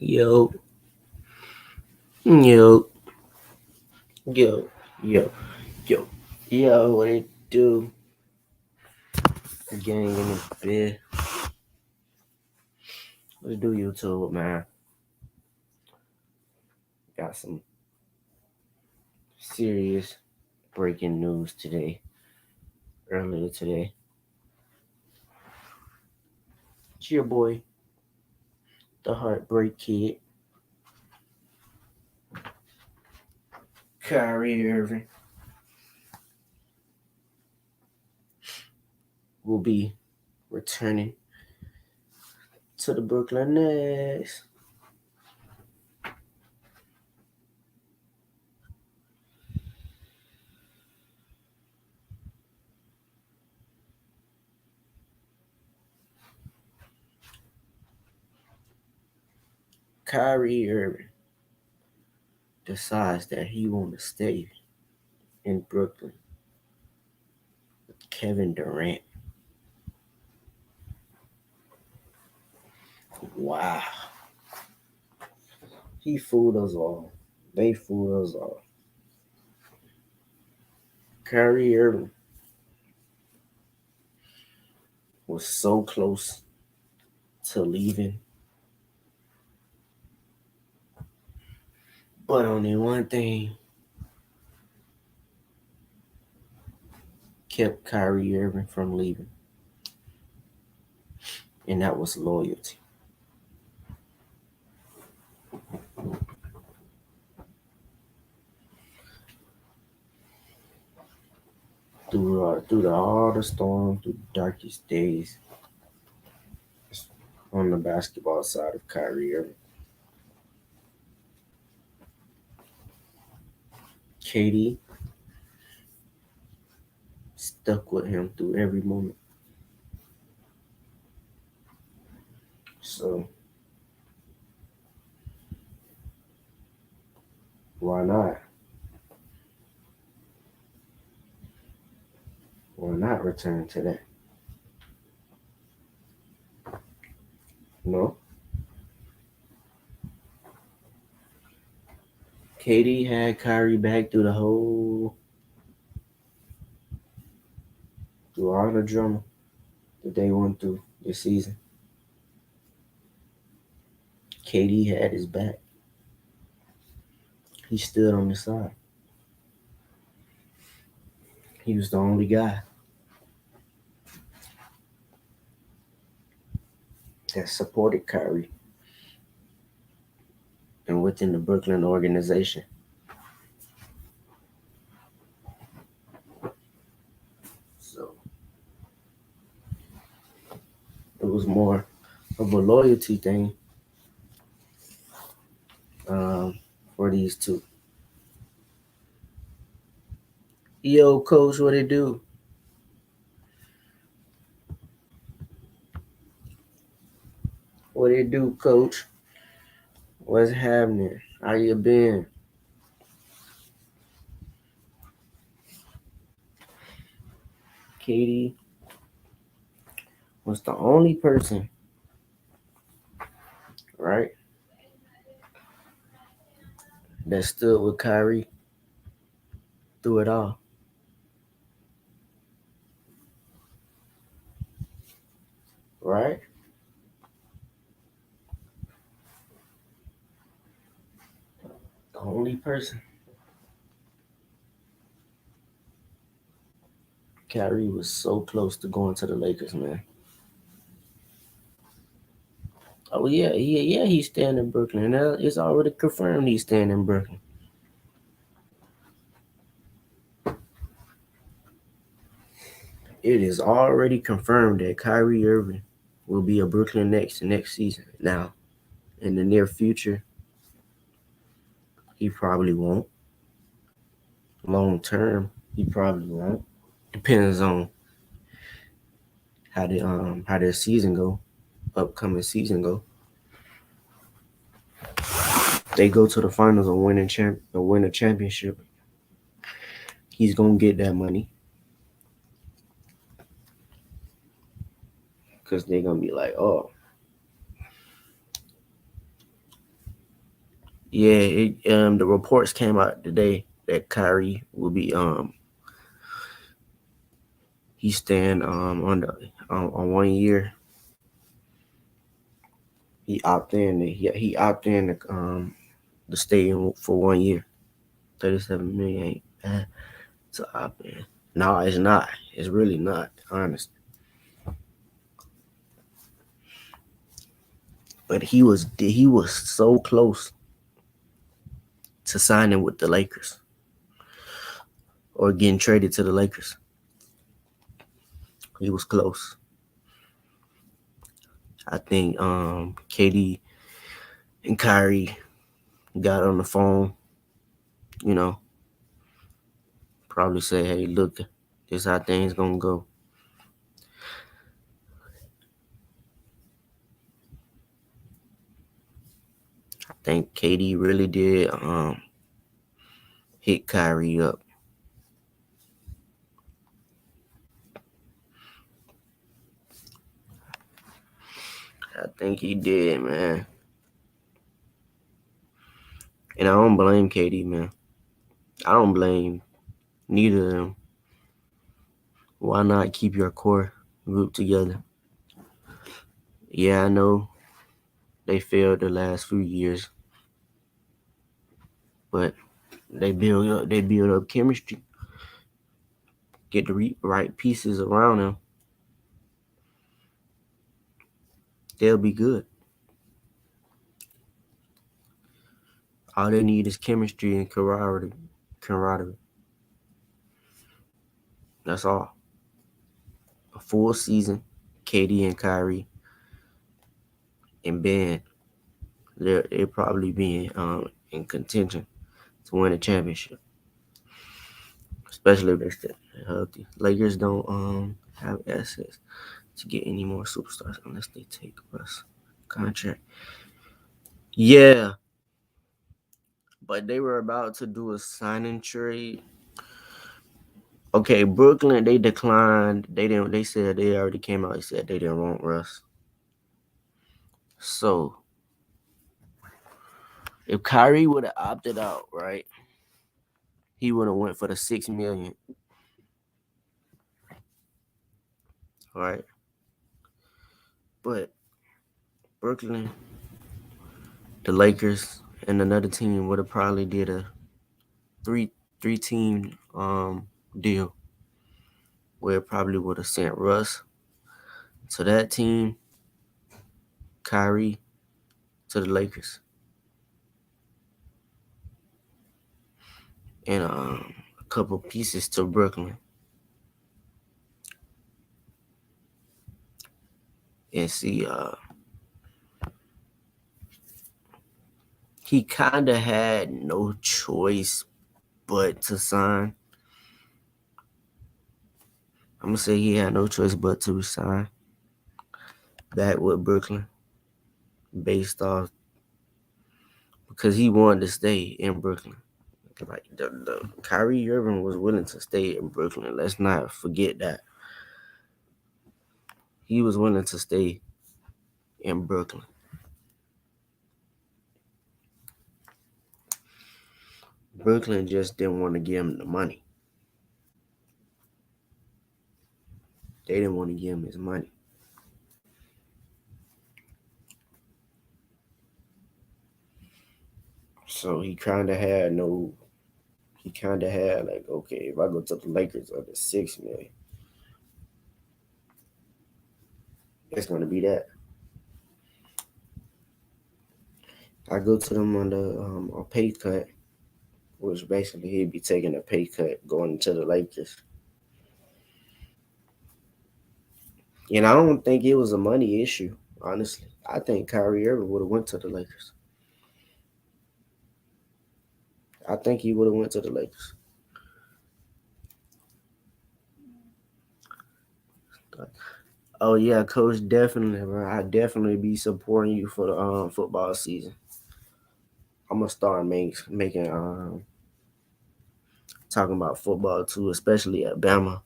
Yo, yo, yo, yo, yo, yo, what it do? Gang in the bed. What it do, YouTube, man? Got some serious breaking news today, earlier today. It's your boy, the Heartbreak Kid, Kyrie Irving, will be returning to the Brooklyn Nets. Kyrie Irving decides that he want to stay in Brooklyn with Kevin Durant. Wow. He fooled us all. They fooled us all. Kyrie Irving was so close to leaving, but only one thing kept Kyrie Irving from leaving, and that was loyalty. Through all the storm, through the darkest days on the basketball side of Kyrie Irving, KD stuck with him through every moment. So why not? Why not return to that? No. KD had Kyrie back through all the drama that they went through this season. KD had his back. He stood on the side. He was the only guy that supported Kyrie and within the Brooklyn organization. So it was more of a loyalty thing for these two. Yo, coach, what it do? What it do, coach? What's happening? How you been? Katie was the only person, right, that stood with Kyrie through it all. Right? The only person. Kyrie was so close to going to the Lakers, man. Oh yeah, he's staying in Brooklyn. It's already confirmed he's staying in Brooklyn. It is already confirmed that Kyrie Irving will be a Brooklyn next season. Now, in the near future, he probably won't. Long term, he probably won't. Depends on how their season go, upcoming season go. They go to the finals or win a championship. He's gonna get that money because they're gonna be like, oh, Yeah, the reports came out today that Kyrie will be he's staying on 1 year. He opted in to stay in for 1 year. 37 million ain't bad to opt in. No, it's not. It's really not, honest. But he was so close to signing with the Lakers or getting traded to the Lakers. He was close. I think KD and Kyrie got on the phone, you know, probably say, hey, look, this how things gonna go. I think KD really did hit Kyrie up. I think he did, man. And I don't blame KD, man. I don't blame neither of them. Why not keep your core group together? Yeah, I know they failed the last few years, but they build up chemistry, get the right pieces around them, they'll be good. All they need is chemistry and camaraderie. Camaraderie. That's all. A full season, KD and Kyrie and Ben, they're probably being in contention to win a championship, especially if they're still healthy. Lakers don't have assets to get any more superstars unless they take Russ contract. Yeah, but they were about to do a signing trade. Okay, Brooklyn, they declined. They didn't. They said they already came out. They said they didn't want Russ. So if Kyrie would have opted out, right, he would have went for the 6 million, right? But Brooklyn, the Lakers, and another team would have probably did a three team deal where it probably would have sent Russ to that team, Kyrie to the Lakers, and a couple pieces to Brooklyn. And see, he kind of had no choice but to sign. I'm gonna say he had no choice but to resign back with Brooklyn, based off because he wanted to stay in Brooklyn. Like the Kyrie Irving was willing to stay in Brooklyn. Let's not forget that he was willing to stay in Brooklyn. Brooklyn just didn't want to give him the money. They didn't want to give him his money. So he kind of had no. He kind of had like, okay, if I go to the Lakers under 6 million, it's gonna be that. I go to them under a pay cut, which basically he'd be taking a pay cut going to the Lakers. And I don't think it was a money issue, honestly. I think Kyrie Irving would have went to the Lakers. I think he would have went to the Lakers. Oh yeah, coach, definitely, bro. I definitely be supporting you for the football season. I'm gonna start making talking about football too, especially at Bama.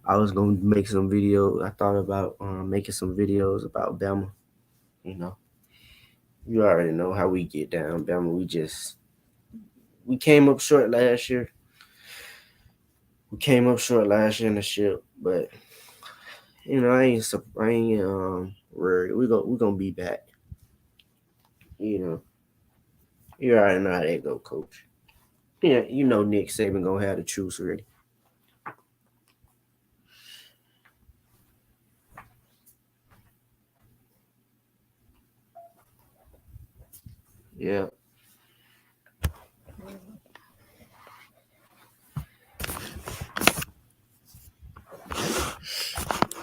I was gonna make some videos. I thought about making some videos about Bama. You know, You already know how we get down, Bama. We came up short last year. We came up short last year in the ship, but I ain't worried. We gonna be back. You know, you already know how that go, coach. Yeah, you know Nick Saban gonna have the truce ready. Yeah,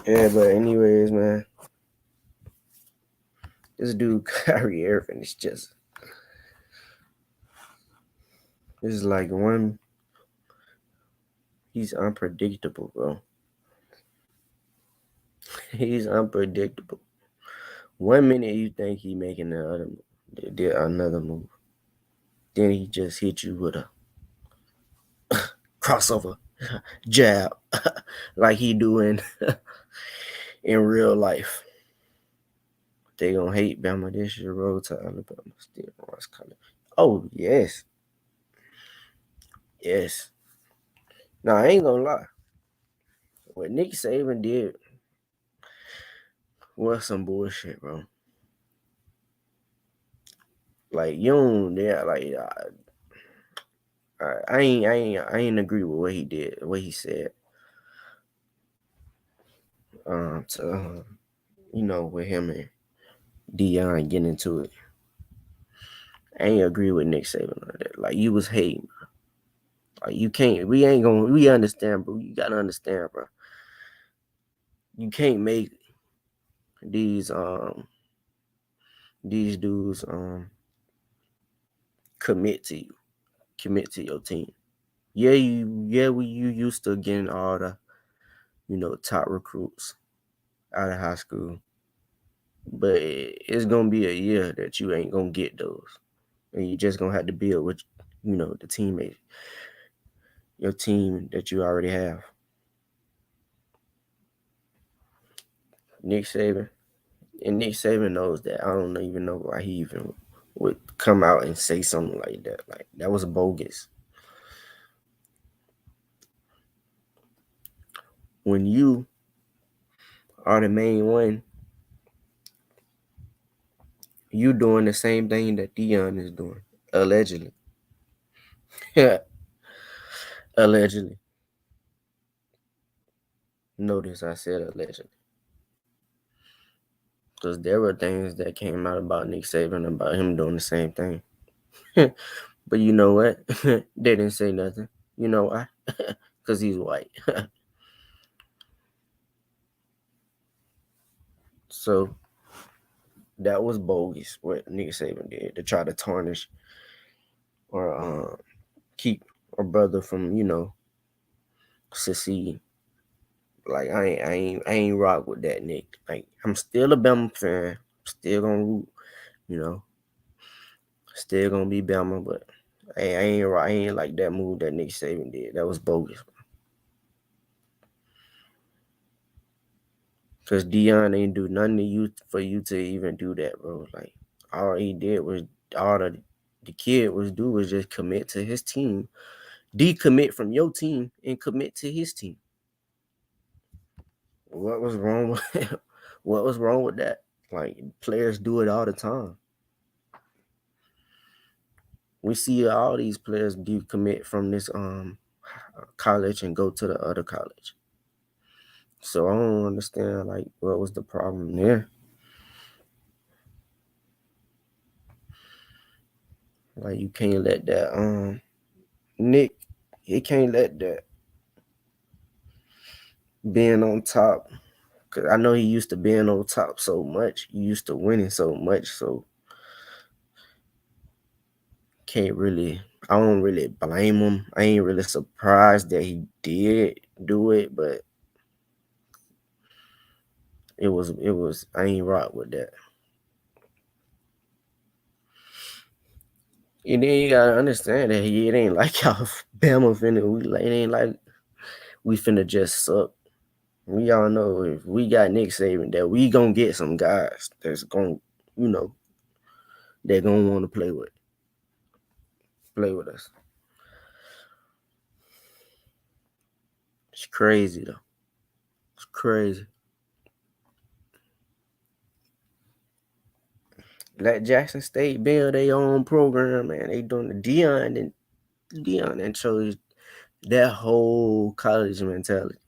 yeah. But anyways, man, this dude Kyrie Irving is just this is like one. He's unpredictable, bro. He's unpredictable. 1 minute you think he making the other, did another move. Then he just hit you with a crossover jab, like he doing in real life. They gonna hate Bama this year. Road to Alabama. Still what's coming. Oh yes, yes. Now I ain't gonna lie. What Nick Saban did was some bullshit, bro. Like you don't, yeah, like I ain't agree with what he did, what he said. To with him and Dion getting into it. I ain't agree with Nick Saban on that. Like you was hating. Like you can't. We ain't gonna. We understand, bro. You gotta understand, bro. You can't make these these dudes commit to you, commit to your team. You used to getting all the top recruits out of high school, but it's gonna be a year that you ain't gonna get those, and you just gonna have to build with the teammate, your team that you already have. Nick Saban, and Nick Saban knows that. I don't even know why he even would come out and say something like that. Like that was bogus. When you are the main one, you doing the same thing that Dion is doing, allegedly. Yeah, allegedly. Notice I said allegedly, because there were things that came out about Nick Saban about him doing the same thing. But you know what? They didn't say nothing. You know why? Because he's white. So that was bogus what Nick Saban did to try to tarnish or keep a brother from succeeding. Like I ain't rock with that, Nick. Like I'm still a Bama fan. Still gonna root, you know. Still gonna be Bama, but I ain't like that move that Nick Saban did. That was bogus. Cause Dion ain't do nothing to you for you to even do that, bro. Like all he did was all the kid was just commit to his team, decommit from your team and commit to his team. What was wrong with what was wrong with that? Like players do it all the time. We see all these players decommit from this college and go to the other college. So I don't understand like what was the problem there. Like you can't let that Nick, he can't let that being on top. Cause I know he used to being on top so much. He used to winning so much. So can't really. I don't really blame him. I ain't really surprised that he did do it, but it was. I ain't rock with that. And then you gotta understand that it ain't like y'all Bama finna. It ain't like we finna just suck. We all know if we got Nick Saban that we gonna get some guys that's gonna, you know, they're gonna want to play with us. It's crazy though. It's crazy. Let Jackson State build their own program, man. They doing the Dion and chose that whole college mentality.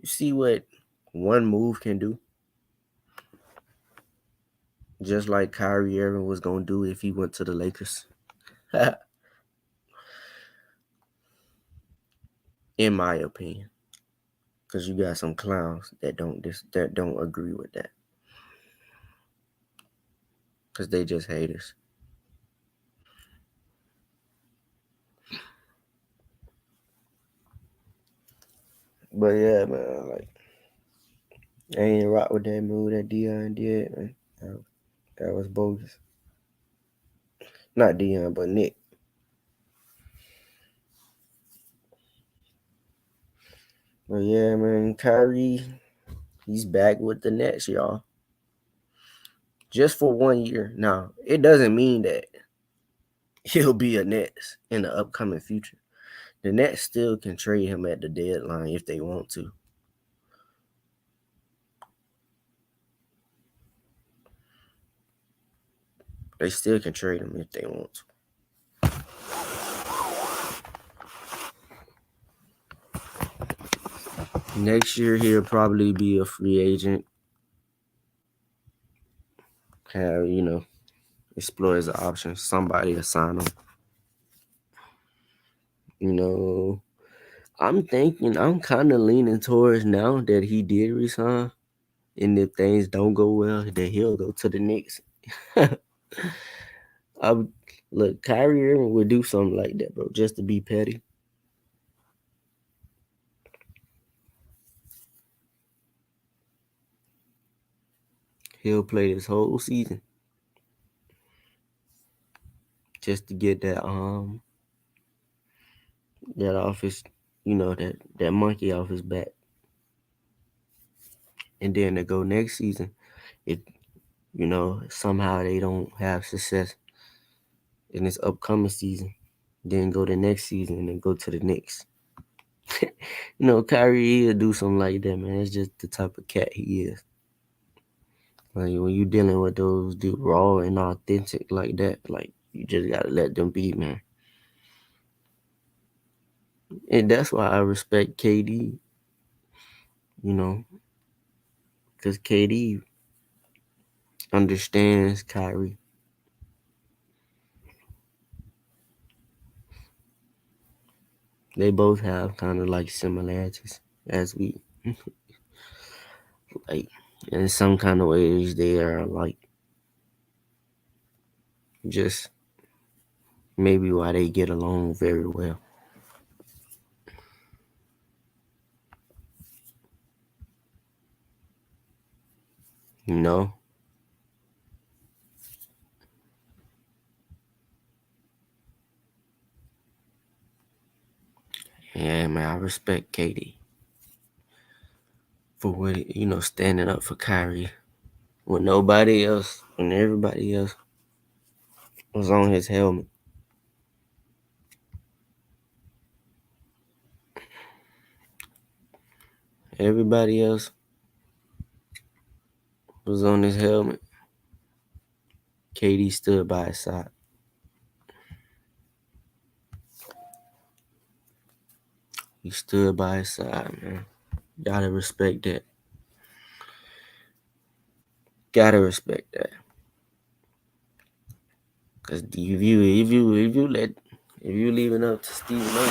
You see what one move can do? Just like Kyrie Irving was gonna do if he went to the Lakers. In my opinion. Because you got some clowns that don't agree with that. Because they just haters. But yeah, man, like I ain't rock with that move that Dion did, man. That was bogus. Not Dion, but Nick. But yeah, man, Kyrie, he's back with the Nets, y'all. Just for 1 year. Now, it doesn't mean that he'll be a Nets in the upcoming future. The Nets still can trade him at the deadline if they want to. They still can trade him if they want to. Next year, he'll probably be a free agent. Have, explore his options. Somebody to sign him. You know, I'm kind of leaning towards now that he did resign. And if things don't go well, that he'll go to the Knicks. I look, Kyrie Irving would do something like that, bro, just to be petty. He'll play this whole season just to get that office, that monkey off his back, and then to go next season. If somehow they don't have success in this upcoming season, then go the next season and then go to the Knicks. Kyrie will do something like that, man. It's just the type of cat he is. Like when you dealing with those dude raw and authentic like that, like you just gotta let them be, man. And that's why I respect KD, you know, because KD understands Kyrie. They both have kind of like similarities as we like in some kind of ways they are like just maybe why they get along very well. You know? Yeah, man, I respect KD for what standing up for Kyrie when nobody else, when everybody else was on his helmet. Everybody else was on his helmet. KD stood by his side. He stood by his side, man. Gotta respect that. Gotta respect that. Cause if you leave it up to Stephen A,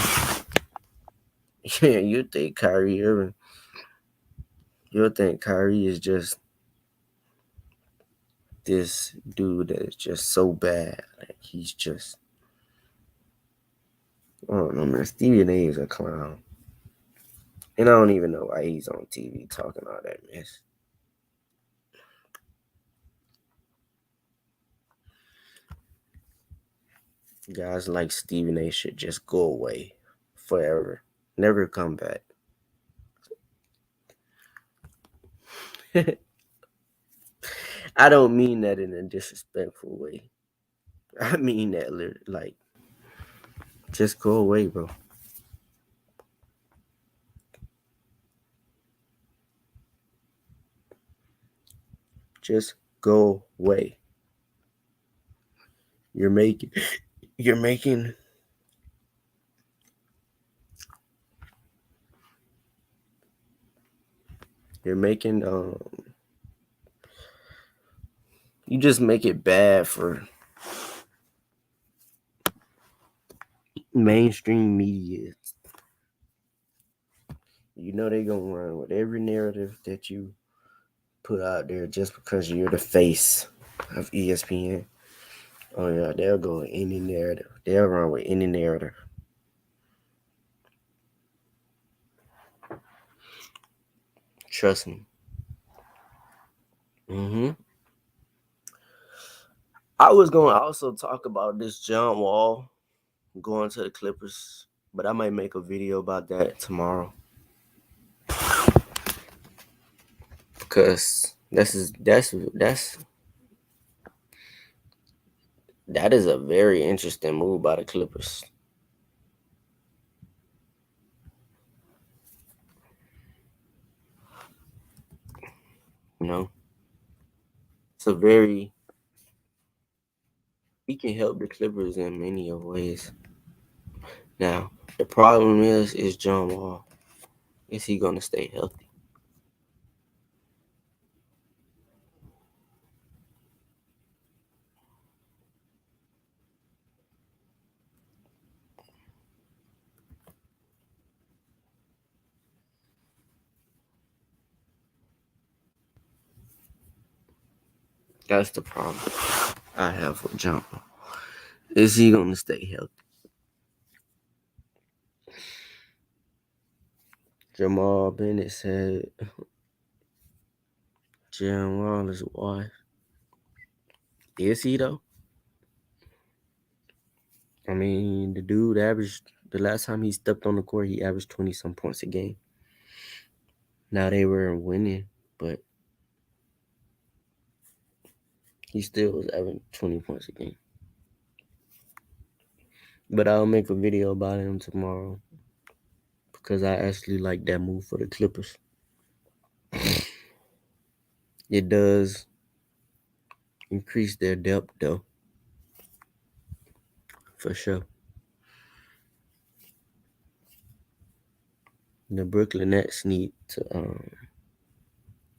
yeah, you'll think Kyrie is just this dude that is just so bad. Like he's just I don't know, man. Stephen A is a clown. And I don't even know why he's on TV talking all that mess. Guys like Stephen A should just go away forever. Never come back. I don't mean that in a disrespectful way. I mean that like, just go away, bro. Just go away. You're making, you're making, you're making. You just make it bad for mainstream media. You know they gonna run with every narrative that you put out there just because you're the face of ESPN. Oh yeah, they'll go with any narrative. They'll run with any narrative. Trust me. I was gonna also talk about this John Wall going to the Clippers, but I might make a video about that tomorrow because that is a very interesting move by the Clippers. You know, it's a very he can help the Clippers in many of ways. Now, the problem is John Wall. Is he gonna stay healthy? That's the problem I have with John Wall. Is he gonna stay healthy? Jamal Bennett said John Wall is wife. Is he though? I mean, the dude averaged the last time he stepped on the court, he averaged 20 some points a game. Now they were winning, but he still was averaging 20 points a game. But I'll make a video about him tomorrow because I actually like that move for the Clippers. It does increase their depth though, for sure. The Brooklyn Nets need to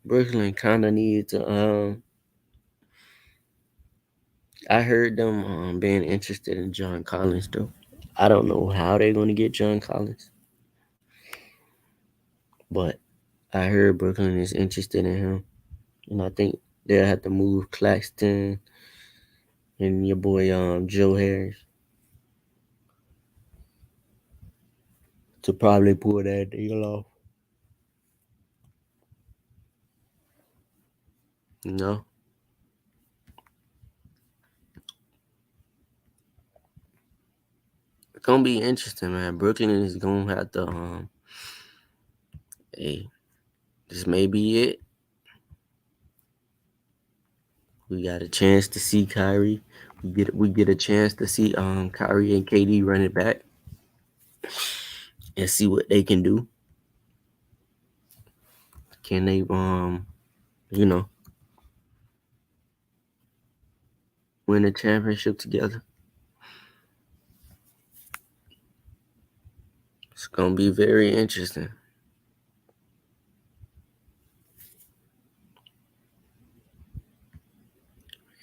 Brooklyn kind of need to I heard them being interested in John Collins though. I don't know how they're going to get John Collins, but I heard Brooklyn is interested in him, and I think they'll have to move Claxton and your boy Joe Harris to probably pull that deal off. You know, it's gonna be interesting, man. Brooklyn is gonna have to hey, this may be it. We got a chance to see Kyrie. We get a chance to see Kyrie and KD run it back and see what they can do. Can they you know win a championship together? It's gonna be very interesting.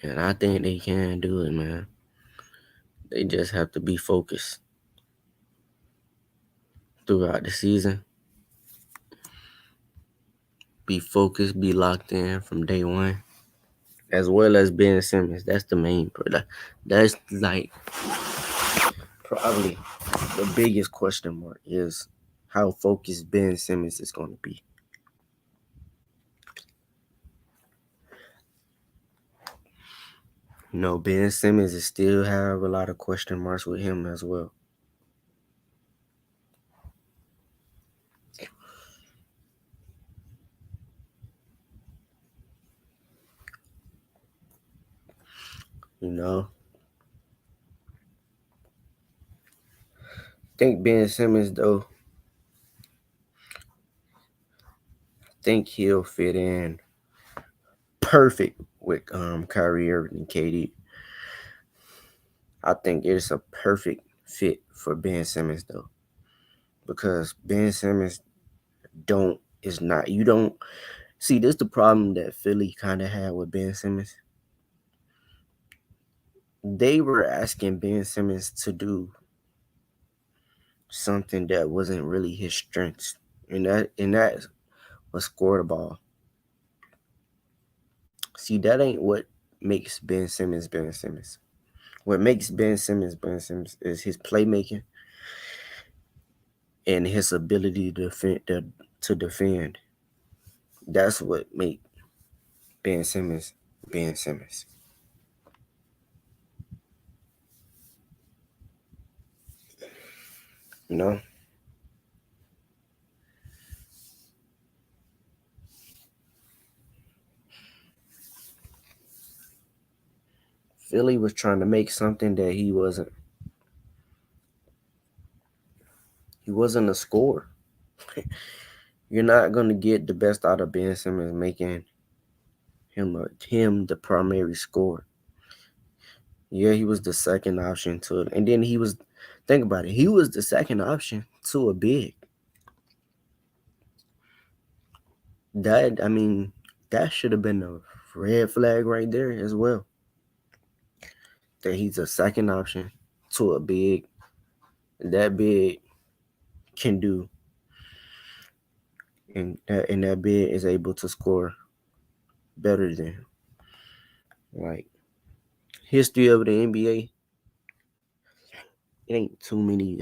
And I think they can do it, man. They just have to be focused throughout the season. Be focused, be locked in from day one. As well as Ben Simmons. That's the main part. That's like probably the biggest question mark is how focused Ben Simmons is going to be. You know, Ben Simmons is still have a lot of question marks with him as well. You know, I think Ben Simmons though. I think he'll fit in perfect with Kyrie Irving and KD. I think it's a perfect fit for Ben Simmons though, because Ben Simmons don't is not you don't see this the problem that Philly kind of had with Ben Simmons. They were asking Ben Simmons to do something that wasn't really his strengths, and that was score the ball. See, that ain't what makes Ben Simmons Ben Simmons. What makes Ben Simmons is his playmaking and his ability to defend. That's what make Ben Simmons Ben Simmons. You know, Philly was trying to make something that he wasn't. He wasn't a scorer. You're not gonna get the best out of Ben Simmons making him the primary scorer. Yeah, he was the second option to it, and then he was. Think about it. He was the second option to a big. That I mean, that should have been a red flag right there as well. That he's a second option to a big. That big can do, and that big is able to score better than him. Like history of the NBA, it ain't too many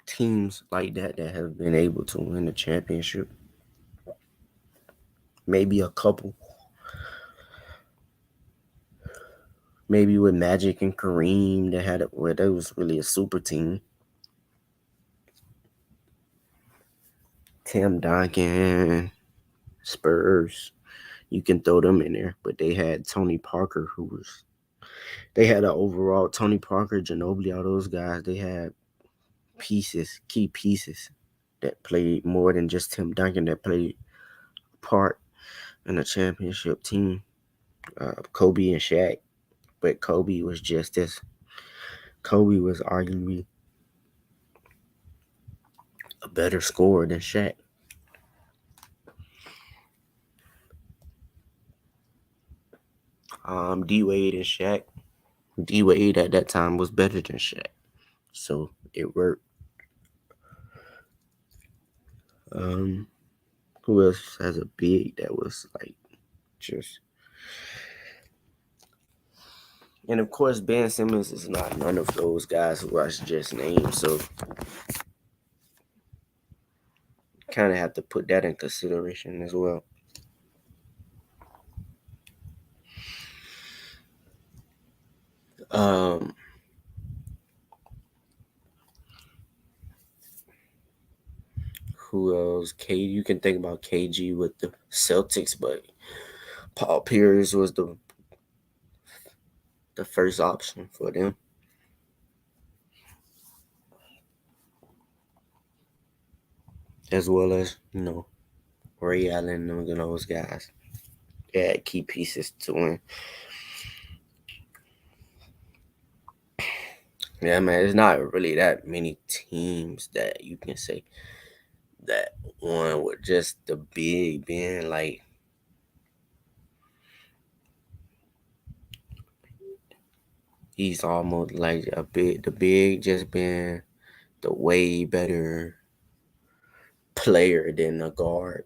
teams like that have been able to win the championship. Maybe a couple. Maybe with Magic and Kareem, they had it where that was really a super team. Tim Duncan, Spurs, you can throw them in there, but they had Tony Parker, who was they had an overall Tony Parker, Ginobili, all those guys. They had key pieces that played more than just Tim Duncan that played a part in a championship team. Kobe and Shaq, but Kobe was arguably a better scorer than Shaq. D Wade and Shaq. D Wade at that time was better than Shaq, so it worked. Um, who else has a big that was like just? And of course, Ben Simmons is not none of those guys who I just named, so kind of have to put that in consideration as well. Um, who else? You can think about KG with the Celtics, but Paul Pierce was the first option for them, as well as Ray Allen and those guys. They had key pieces to win. Yeah, man, it's not really that many teams that you can say that won with just the big being like he's almost like the big just being the way better player than a guard.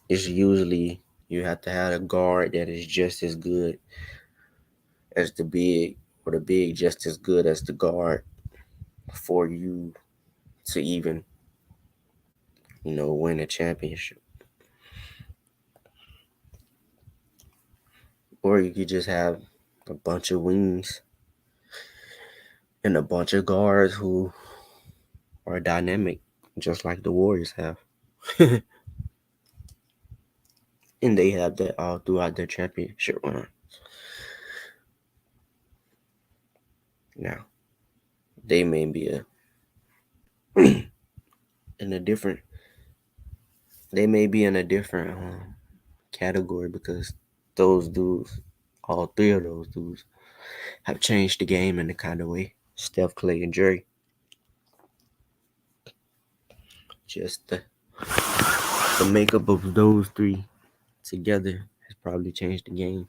It's usually you have to have a guard that is just as good as the big, or the big just as good as the guard for you to even win a championship. Or you could just have a bunch of wings and a bunch of guards who are dynamic, just like the Warriors have. And they have that all throughout their championship run. Now they may be in a different. They may be in a different category because those dudes, all three of those dudes, have changed the game in the kind of way. Steph, Clay, and Dre. Just the makeup of those three together has probably changed the game.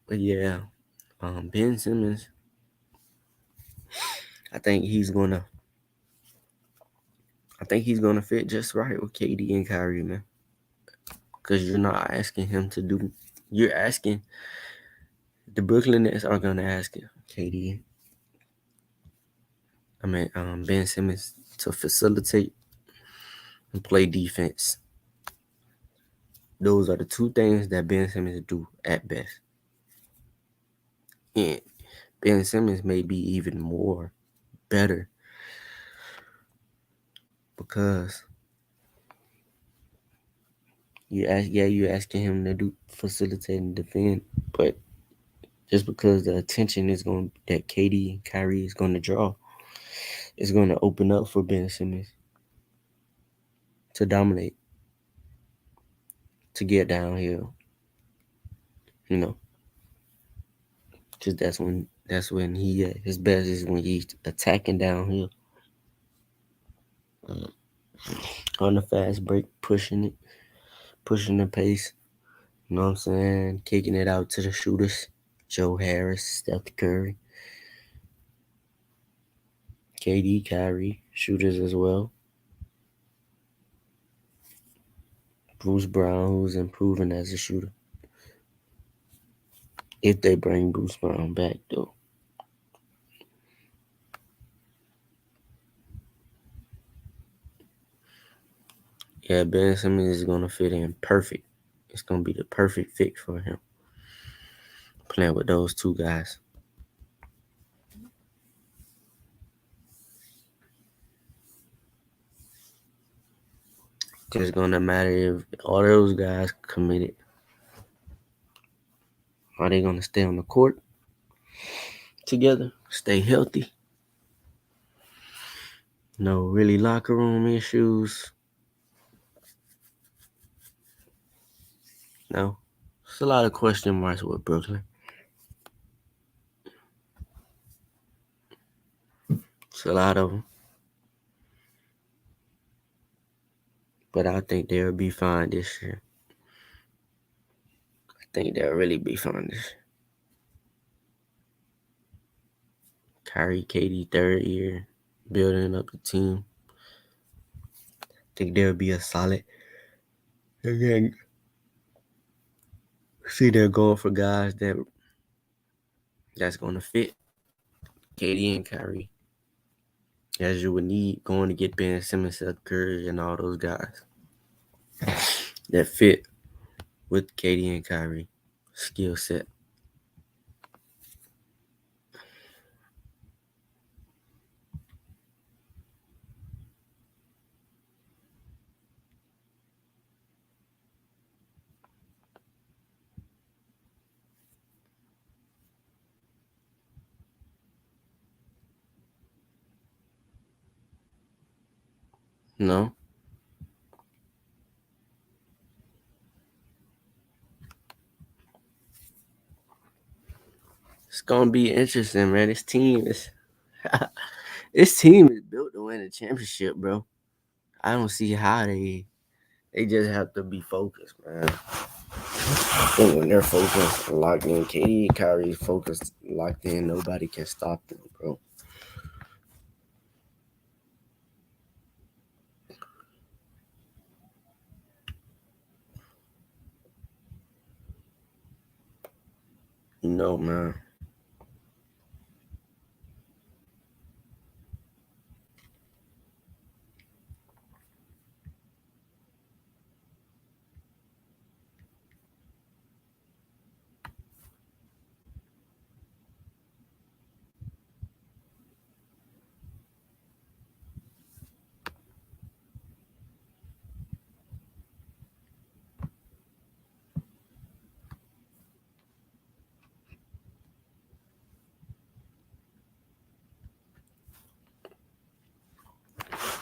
But yeah, Ben Simmons, I think he's gonna, I think he's gonna fit just right with KD and Kyrie, man. Because you're not asking him to do. You're asking the Brooklyn Nets are gonna ask KD. Ben Simmons to facilitate and play defense. Those are the two things that Ben Simmons do at best. And Ben Simmons may be even more better because you're asking him to do facilitate and defend, but just because the attention is going that KD and Kyrie is going to draw, is going to open up for Ben Simmons to dominate, to get downhill, you know, because that's when he at his best is when he's attacking downhill on the fast break, pushing the pace. You know what I'm saying? Kicking it out to the shooters, Joe Harris, Steph Curry, KD, Kyrie, shooters as well. Bruce Brown, who's improving as a shooter. If they bring Bruce Brown back, though. Yeah, Ben Simmons is going to fit in perfect. It's going to be the perfect fit for him. Playing with those two guys. It's going to matter if all those guys committed. Are they going to stay on the court together? Stay healthy? No really locker room issues? No. It's a lot of question marks with Brooklyn. It's a lot of them. But I think they'll be fine this year. I think they'll really be fine this year. Kyrie, KD, third year, building up a team. I think they'll be a solid. Again, see, they're going for guys that's going to fit KD and Kyrie, as you would need going to get Ben Simmons, Seth Curry, and all those guys that fit with KD and Kyrie skill set. No, it's gonna be interesting, man. This team is built to win a championship, bro. I don't see how they just have to be focused, man. I think when they're focused, locked in, KD, Kyrie focused, locked in, nobody can stop them, bro. Man.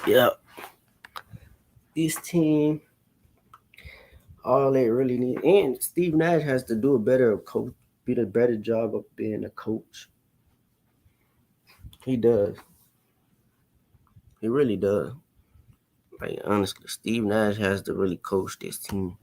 Yeah, this team, all they really need, and Steve Nash has to do a better coach, be a better job of being a coach. He does. He really does. Like honestly, Steve Nash has to really coach this team.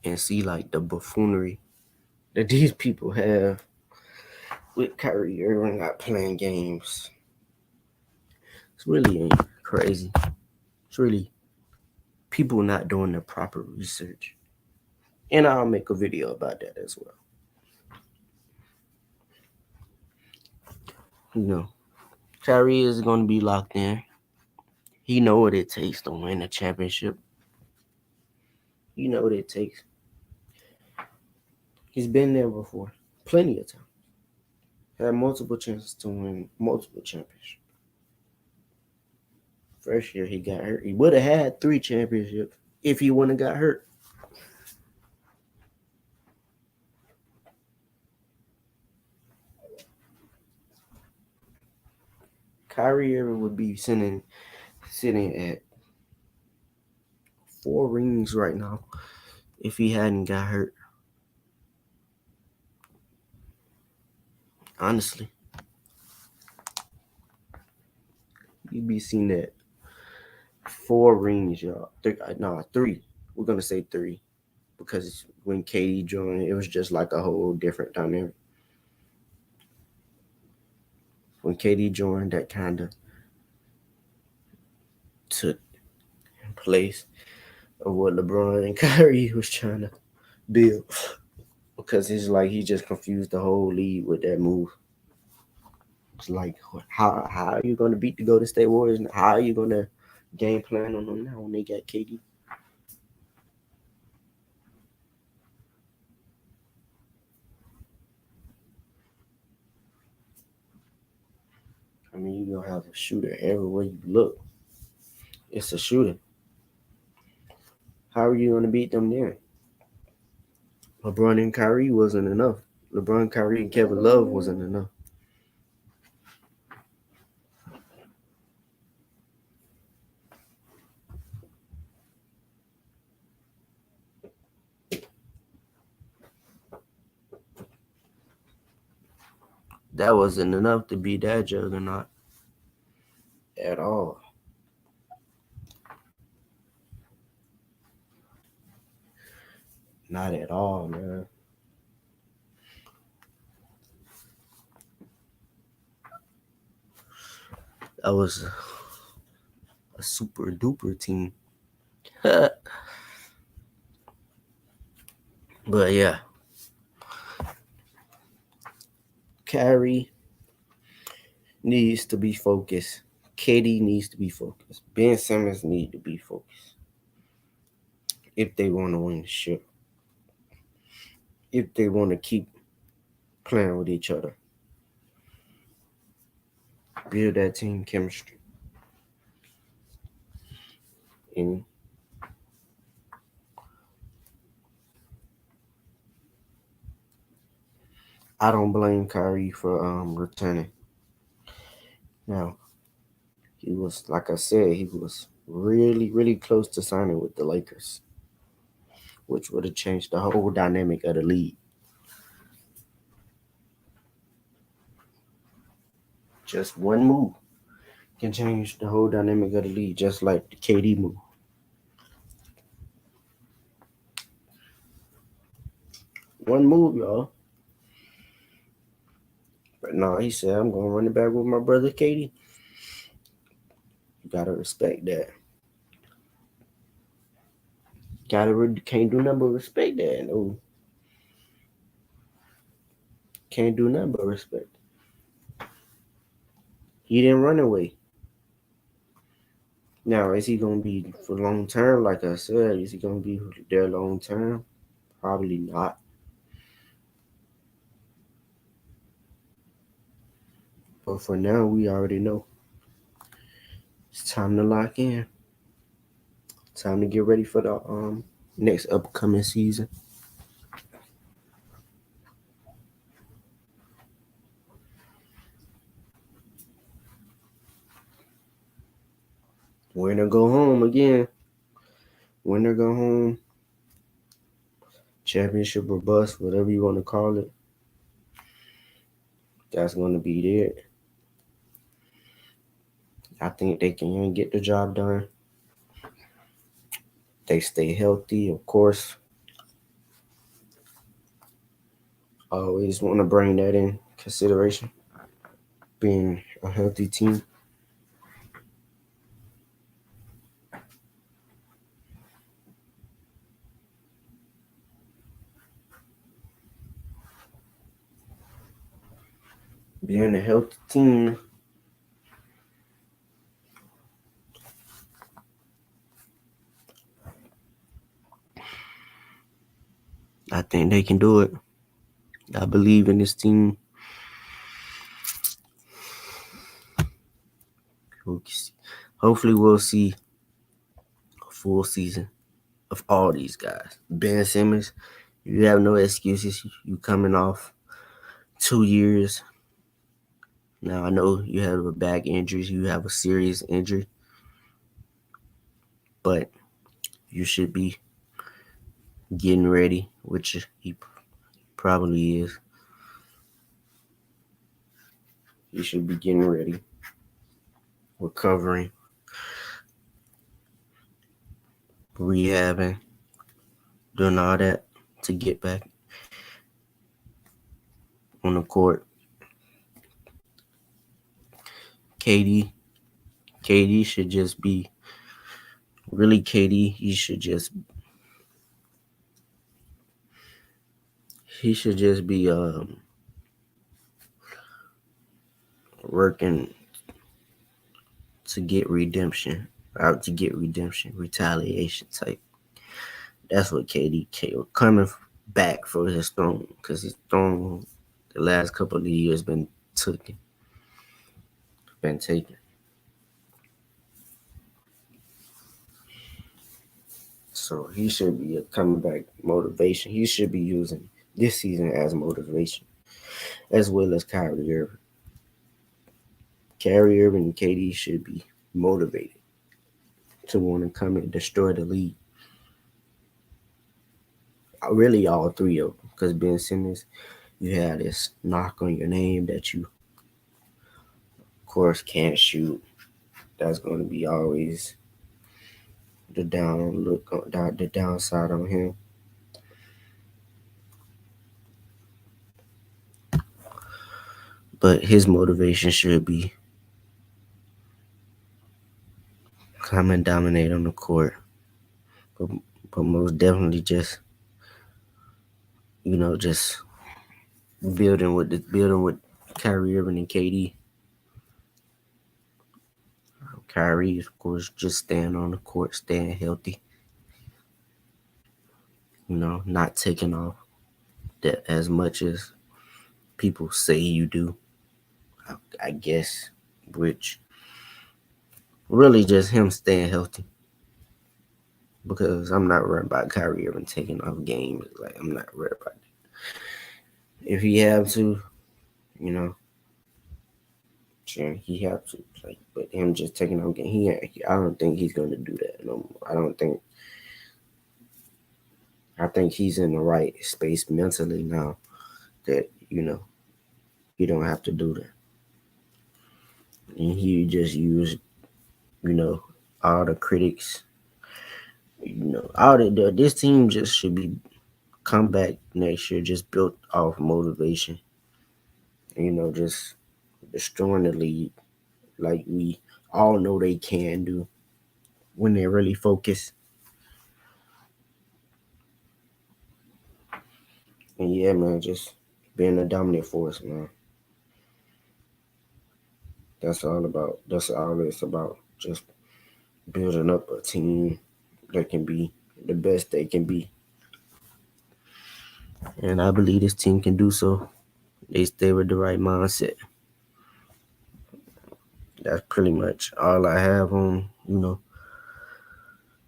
And see like the buffoonery that these people have with Kyrie Irving not playing games. It's really crazy. It's really people not doing the proper research. And I'll make a video about that as well. You know, Kyrie is going to be locked in. He know what it takes to win a championship. You know what it takes. He's been there before, plenty of times. Had multiple chances to win multiple championships. First year he got hurt. He would have had 3 championships if he wouldn't have got hurt. Kyrie Irving would be sitting at 4 rings right now if he hadn't got hurt. Honestly, you'd be seeing that 4 rings, y'all. No, 3. We're gonna say 3 because when KD joined, it was just like a whole different dynamic. When KD joined, that kind of took place of what LeBron and Kyrie was trying to build because it's like he just confused the whole league with that move. It's like how are you gonna beat the Golden State Warriors? How are you gonna game plan on them now when they got KD? I mean, you're gonna have a shooter everywhere you look. It's a shooter. How are you gonna beat them there? LeBron and Kyrie wasn't enough. LeBron, Kyrie, and Kevin Love wasn't enough. That wasn't enough to beat that juggernaut at all. Not at all, man. That was a super duper team. But yeah, Kyrie needs to be focused. KD needs to be focused. Ben Simmons need to be focused if they want to win the ship. If they want to keep playing with each other, build that team chemistry. And I don't blame Kyrie for returning. Now he was, like I said, he was really, really close to signing with the Lakers, which would have changed the whole dynamic of the league. Just one move can change the whole dynamic of the league, just like the KD move. One move, y'all. But no, he said, I'm going to run it back with my brother KD. You got to respect that. Can't do nothing but respect that. No, can't do nothing but respect. He didn't run away. Now, is he gonna be for long term? Like I said, is he gonna be there long term? Probably not. But for now, we already know it's time to lock in. Time to get ready for the next upcoming season. Winner go home again. Winner go home. Championship or bust, whatever you want to call it. That's going to be it. I think they can get the job done. They stay healthy, of course. Always want to bring that in consideration. Being a healthy team. Being a healthy team. I think they can do it. I believe in this team. Hopefully, we'll see a full season of all these guys. Ben Simmons, you have no excuses. You coming off 2 years. Now, I know you have a back injury. You have a serious injury. But you should be getting ready, which he probably is. You should be getting ready, recovering, rehabbing, doing all that to get back on the court. KD, KD should just be really KD. He should just be working to get redemption, out to get redemption, retaliation type. That's what KD coming back for his throne, because his throne the last couple of years been taken. So he should be a coming back motivation. He should be using this season as motivation, as well as Kyrie Irving. Kyrie Irving and KD should be motivated to want to come and destroy the league. Really, all three of them, because Ben Simmons, you had this knock on your name that you, of course, can't shoot. That's going to be always the downside on him. But his motivation should be come and dominate on the court. But, but most definitely just building with Kyrie Irving and KD. Kyrie, of course, just staying on the court, staying healthy. Not taking off that as much as people say you do. I guess, which really just him staying healthy. Because I'm not worried about Kyrie Irving taking off games. Like, I'm not worried about it. If he have to, you know, sure, he have to. Like, but him just taking off games, I don't think he's going to do that no more. I think he's in the right space mentally now that, he don't have to do that. And he just used, all the critics, all this team just should be come back next year just built off motivation. Just destroying the league like we all know they can do when they really focus. And yeah, man, just being a dominant force, man. That's all it's about. Just building up a team that can be the best they can be. And I believe this team can do so. They stay with the right mindset. That's pretty much all I have on,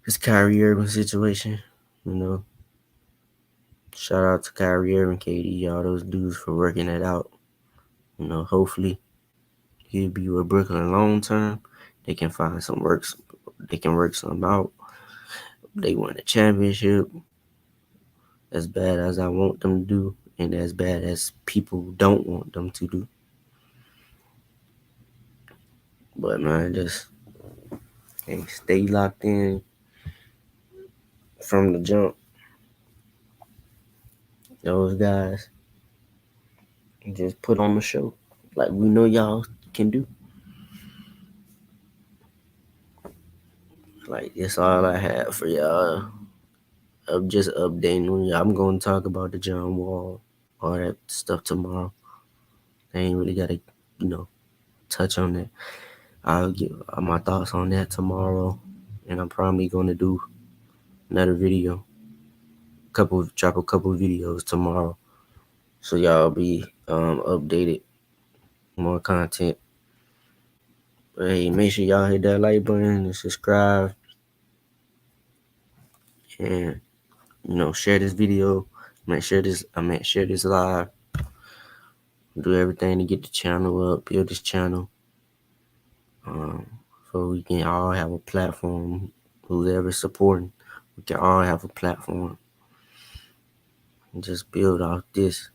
this Kyrie Irving situation. You know, shout out to Kyrie Irving, KD, all those dudes for working it out. Hopefully he'll be with Brooklyn long term. They can find some works. They can work something out. They win a championship. As bad as I want them to do, and as bad as people don't want them to do. But man, just stay locked in from the jump. Those guys just put on the show like we know y'all can do. Like that's all I have for y'all. I'm just updating on y'all. I'm gonna talk about the John Wall, all that stuff tomorrow. I ain't really gotta, touch on that. I'll give my thoughts on that tomorrow, and I'm probably gonna do another video, drop a couple videos tomorrow, so y'all be updated, more content. But hey, make sure y'all hit that like button and subscribe, and share this video. Share this live. Do everything to get the channel up, build this channel, so we can all have a platform. Whoever's supporting, we can all have a platform and just build off this.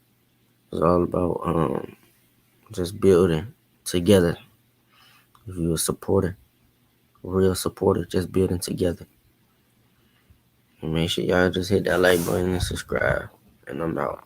It's all about just building together. If you're a supporter, a real supporter, just building together. And make sure y'all just hit that like button and subscribe. And I'm out.